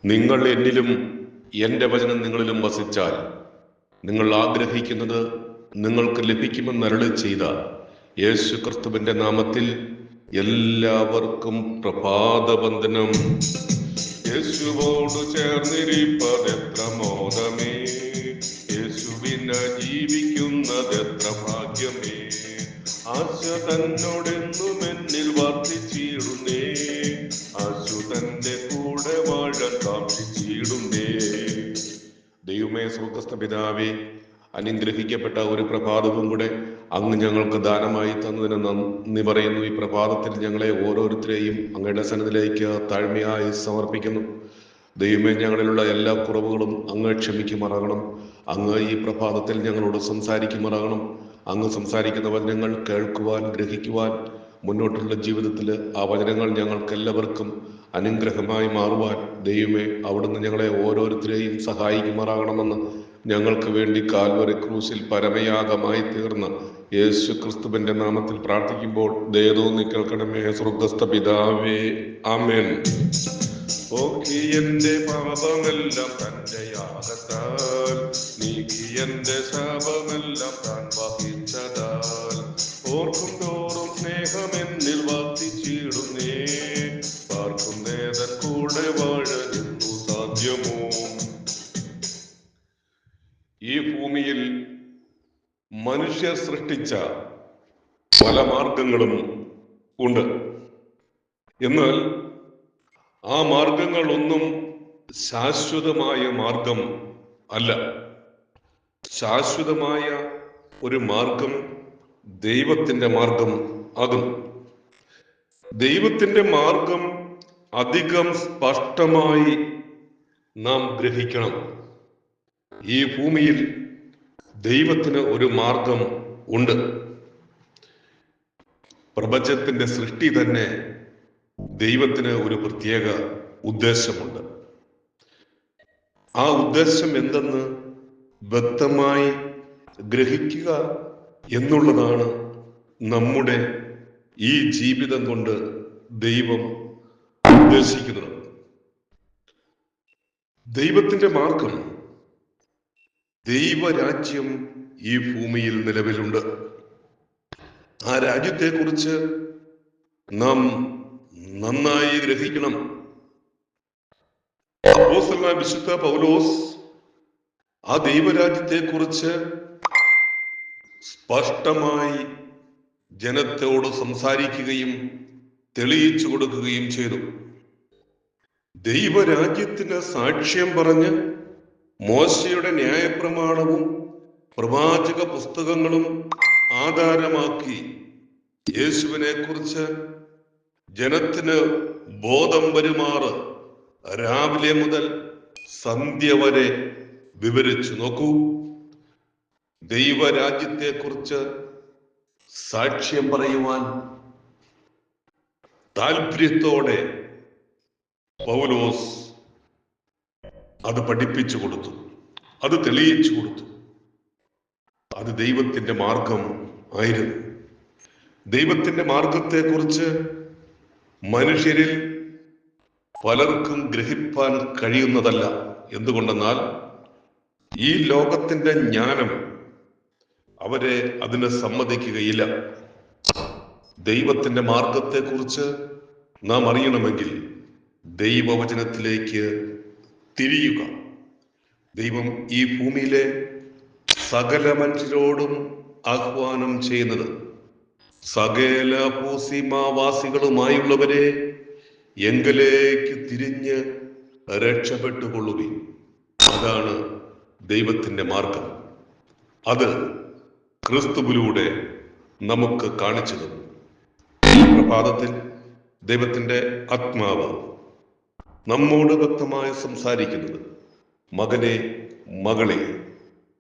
നിങ്ങൾ എന്നിലും എൻ്റെ വചനം നിങ്ങളിലും വസിച്ചാൽ നിങ്ങൾ ആഗ്രഹിക്കുന്നത് നിങ്ങൾക്ക് ലഭിക്കുമെന്ന് അരുളി ചെയ്ത യേശു ക്രിസ്തുവിൻ്റെ നാമത്തിൽ എല്ലാവർക്കും പ്രഭാതവന്ദനം. യേശുവോട് ചേർന്നിരിപ്പതെത്ര മോദമേ, യേശുവിന് ജീവിക്കുന്നതെത്ര ഭാഗ്യമേ. ആശ തന്നോടെന്നും എന്നിൽ വർദ്ധിച്ചിടുന്നേ, ആശു തന്റെ കൂടെ വാഴാൻ കാക്ഷിച്ചിടുന്നേ. ദൈവമേ, സ്വർഗ്ഗസ്ഥ പിതാവേ, അനുഗ്രഹിക്കപ്പെട്ട ഒരു പ്രഭാതവും കൂടെ അങ്ങ് ഞങ്ങൾക്ക് ദാനമായി തന്നതിന് നന്ദി പറയുന്നു. ഈ പ്രഭാതത്തിൽ ഞങ്ങളെ ഓരോരുത്തരെയും അങ്ങയുടെ സന്നിധിയിലേക്ക് താഴ്മയായി സമർപ്പിക്കുന്നു. ദൈവമേ, ഞങ്ങളിലുള്ള എല്ലാ കുറവുകളും അങ്ങ് ക്ഷമിക്കുമാറാകണം. അങ്ങ് ഈ പ്രഭാതത്തിൽ ഞങ്ങളോട് സംസാരിക്കുമാറാകണം. അങ്ങ് സംസാരിക്കുന്ന വചനങ്ങൾ കേൾക്കുവാൻ, ഗ്രഹിക്കുവാൻ, മുന്നോട്ടുള്ള ജീവിതത്തിൽ ആ വചനങ്ങൾ ഞങ്ങൾക്ക് എല്ലാവർക്കും അനുഗ്രഹമായി മാറുവാൻ ദൈവമേ അവിടുന്ന് ഞങ്ങളെ ഓരോരുത്തരെയും സഹായിക്കുമാറാകണമെന്ന് ഞങ്ങൾക്ക് വേണ്ടി കാൽവറി ക്രൂശിൽ പരമയാഗമായി തീർന്ന യേശു ക്രിസ്തുവിന്റെ നാമത്തിൽ പ്രാർത്ഥിക്കുമ്പോൾ ദയതോന്നി കേൾക്കണമേ സ്വർഗ്ഗസ്ഥ പിതാവേ, ആമേൻ. ഓക്കി എന്റെ പാപമെല്ലാം തന്റെ യാഗത്താൽ നീക്കി എന്റെ ശാപമെല്ലാം താൻ വഹിച്ചതാൽ ഓർക്കും തോറും സ്നേഹമെന്നിൽ വർദ്ധിച്ചിടുന്നേ, പാർക്കുന്നേതൻ കൂടെ വാഴെന്നു സാധ്യമോ. ഈ ഭൂമിയിൽ മനുഷ്യർ സൃഷ്ടിച്ച പല മാർഗങ്ങളും ഉണ്ട്. എന്നാൽ ആ മാർഗങ്ങളൊന്നും ശാശ്വതമായ മാർഗം അല്ല. ശാശ്വതമായ ഒരു മാർഗം ദൈവത്തിന്റെ മാർഗം ആകും. ദൈവത്തിന്റെ മാർഗം അധികം സ്പഷ്ടമായി നാം ഗ്രഹിക്കണം. ഈ ഭൂമിയിൽ ദൈവത്തിന് ഒരു മാർഗം ഉണ്ട്. പ്രപഞ്ചത്തിന്റെ സൃഷ്ടി തന്നെ ദൈവത്തിന് ഒരു പ്രത്യേക ഉദ്ദേശമുണ്ട്. ആ ഉദ്ദേശം എന്തെന്ന് വ്യക്തമായി ഗ്രഹിക്കുക എന്നുള്ളതാണ് നമ്മുടെ ഈ ജീവിതം കൊണ്ട് ദൈവം ഉദ്ദേശിക്കുന്നത്. ദൈവത്തിന്റെ മാർഗം, ദൈവരാജ്യം ഈ ഭൂമിയിൽ നിലവിലുണ്ട്. ആ രാജ്യത്തെക്കുറിച്ച് നാം നന്നായി ഗ്രഹിക്കണം. അപ്പോസ്തലനായ വിശുദ്ധ പൗലോസ് ആ ദൈവരാജ്യത്തെക്കുറിച്ച് സ്പഷ്ടമായി ജനത്തോട് സംസാരിക്കുകയും തെളിയിച്ചു കൊടുക്കുകയും ചെയ്തു. ദൈവരാജ്യത്തിന് സാക്ഷ്യം പറഞ്ഞ് മോശയുടെ ന്യായപ്രമാണവും പ്രവാചക പുസ്തകങ്ങളും ആധാരമാക്കി യേശുവിനെ കുറിച്ച് ജനത്തിന് ബോധം വരുമാറ് രാവിലെ മുതൽ സന്ധ്യ വരെ വിവരിച്ചു. നോക്കൂ, ദൈവരാജ്യത്തെക്കുറിച്ച് സാക്ഷ്യം പറയുവാൻ താല്പര്യത്തോടെ പൗലോസ് അത് പഠിപ്പിച്ചു കൊടുത്തു, അത് തെളിയിച്ചു കൊടുത്തു. അത് ദൈവത്തിന്റെ മാർഗം ആയിരുന്നു. ദൈവത്തിന്റെ മാർഗത്തെക്കുറിച്ച് മനുഷ്യരിൽ പലർക്കും ഗ്രഹിപ്പാൻ കഴിയുന്നതല്ല. എന്തുകൊണ്ടെന്നാൽ ഈ ലോകത്തിന്റെ ജ്ഞാനം അവരെ അതിന് സമ്മതിക്കുകയില്ല. ദൈവത്തിന്റെ മാർഗത്തെക്കുറിച്ച് നാം അറിയണമെങ്കിൽ ദൈവവചനത്തിലേക്ക് തിരിയുക. ദൈവം ഈ ഭൂമിയിലെ സകല മനുഷ്യരോടും ആഹ്വാനം ചെയ്യുന്നത്, സകല ഭൂസീമാവാസികളുമായുള്ളവരെ എങ്കലേക്ക് തിരിഞ്ഞ് രക്ഷപ്പെട്ടുകൊള്ളുവിൻ. അതാണ് ദൈവത്തിന്റെ മാർഗം. അത് ക്രിസ്തുവിലൂടെ നമുക്ക് കാണിച്ചു തന്നു. ഈ പ്രഭാതത്തിൽ ദൈവത്തിന്റെ ആത്മാവ് നമ്മോട് വ്യക്തമായി സംസാരിക്കുന്നത്, മകനെ, മകളെ,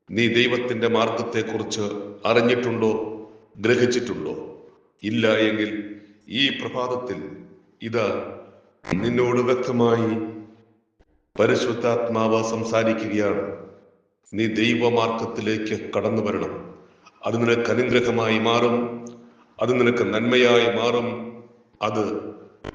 നീ ദൈവത്തിന്റെ മാർഗത്തെക്കുറിച്ച് അറിഞ്ഞിട്ടുണ്ടോ, ഗ്രഹിച്ചിട്ടുണ്ടോ? ഇല്ല എങ്കിൽ ഈ പ്രഭാതത്തിൽ ഇതാ നിന്നോട് വ്യക്തമായി പരിശുദ്ധാത്മാവ് സംസാരിക്കുകയാണ്. നീ ദൈവമാർഗത്തിലേക്ക് കടന്നു വരണം. അത് നിനക്ക് അനുഗ്രഹമായി മാറും, അത് നിനക്ക് നന്മയായി മാറും. അത്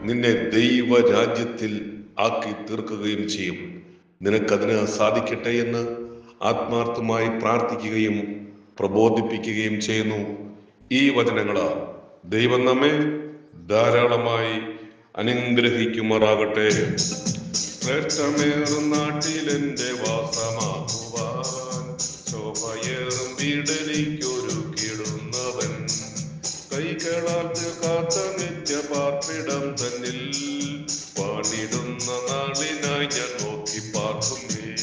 നിന്നെ ദൈവരാജ്യത്തിൽ ആക്കി തീർക്കുകയും ചെയ്യും. നിനക്കതിന് സാധിക്കട്ടെ എന്ന് ആത്മാർത്ഥമായി പ്രാർത്ഥിക്കുകയും പ്രബോധിപ്പിക്കുകയും ചെയ്യുന്നു. ഈ വചനങ്ങളാൽ ദൈവം നമ്മെ ധാരാളമായി അനുഗ്രഹിക്കുമാറാകട്ടെ. ശ്രേഷ്ഠമേറും നാട്ടിലെന്റെ വാസമാക്കുവാൻ ശോഭയേറും വീടെനിക്കൊരുക്കിടുന്നവൻ കൈകളാൽ തീർക്കാത്ത നിത്യപാർപ്പിടം തന്നിൽ പാടിടുന്ന നാളിനായി ഞാൻ നോക്കി പാർക്കുന്നേ.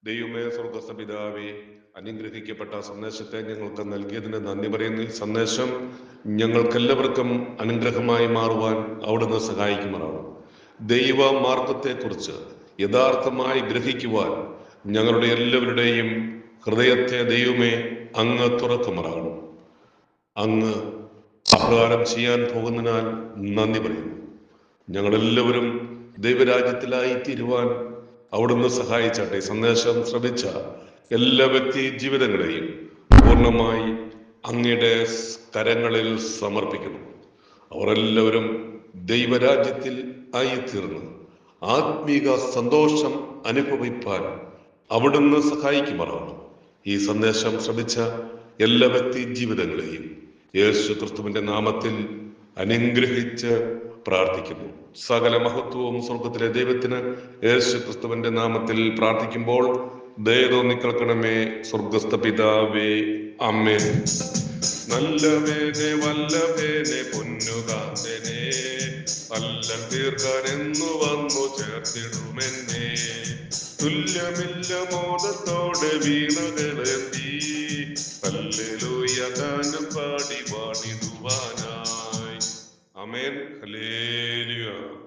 ദൈവമേ, സ്വർഗ്ഗസ്ഥ പിതാവേ, അനുഗ്രഹിക്കപ്പെട്ട സന്ദേശത്തെ ഞങ്ങൾക്ക് നൽകിയതിന് നന്ദി പറയുന്നു. ഈ സന്ദേശം ഞങ്ങൾക്കെല്ലാവർക്കും അനുഗ്രഹമായി മാറുവാൻ അവിടുന്ന് സഹായിക്കുമാറാണ്. ദൈവ മാർഗത്തെക്കുറിച്ച് യഥാർത്ഥമായി ഗ്രഹിക്കുവാൻ ഞങ്ങളുടെ എല്ലാവരുടെയും ഹൃദയത്തെ ദൈവമേ അങ്ങ് തുറക്കുമാറാകണം. അങ്ങ് അപ്രകാരം ചെയ്യാൻ പോകുന്നതിനാൽ നന്ദി പറയുന്നു. ഞങ്ങളെല്ലാവരും ദൈവരാജ്യത്തിലായി തീരുവാൻ അവിടുന്ന് സഹായിച്ചാട്ടെ. സന്ദേശം ശ്രമിച്ച എല്ലാ വ്യക്തി ജീവിതങ്ങളെയും പൂർണ്ണമായി അങ്ങയുടെ കരങ്ങളിൽ സമർപ്പിക്കുന്നു. അവരെല്ലാവരും ദൈവരാജ്യത്തിൽ ആയിത്തീർന്ന് ആത്മീക സന്തോഷം അനുഭവിപ്പാൻ അവിടുന്ന് സഹായിക്കുമാറാണ്. ഈ സന്ദേശം ശ്രമിച്ച എല്ലാ വ്യക്തി ജീവിതങ്ങളെയും യേശു ക്രിസ്തുവിന്റെ നാമത്തിൽ അനുഗ്രഹിച്ച് പ്രാർത്ഥിക്കുന്നു. സകല മഹത്വവും സ്വർഗത്തിലെ ദൈവത്തിന് യേശു ക്രിസ്തുവിന്റെ നാമത്തിൽ പ്രാർത്ഥിക്കുമ്പോൾ ദയതോന്നി കേൾക്കണമേ. സ്വർഗസ്ഥ പിതാവേ, ആമേൻ. നല്ലവേനെ വല്ലവേനെ പൊന്നുകാന്തനെ അല്ല തീർക്കാനെന്നു വന്നു ചേർത്തിടുമെന്നെ. തുല്യമില്ല മോദത്തോടെ വീണകളെത്തി ഹല്ലേലൂയ ഗാനം പാടി പാടിടുവാനായി. ആമേൻ. ഹല്ലേലൂയ.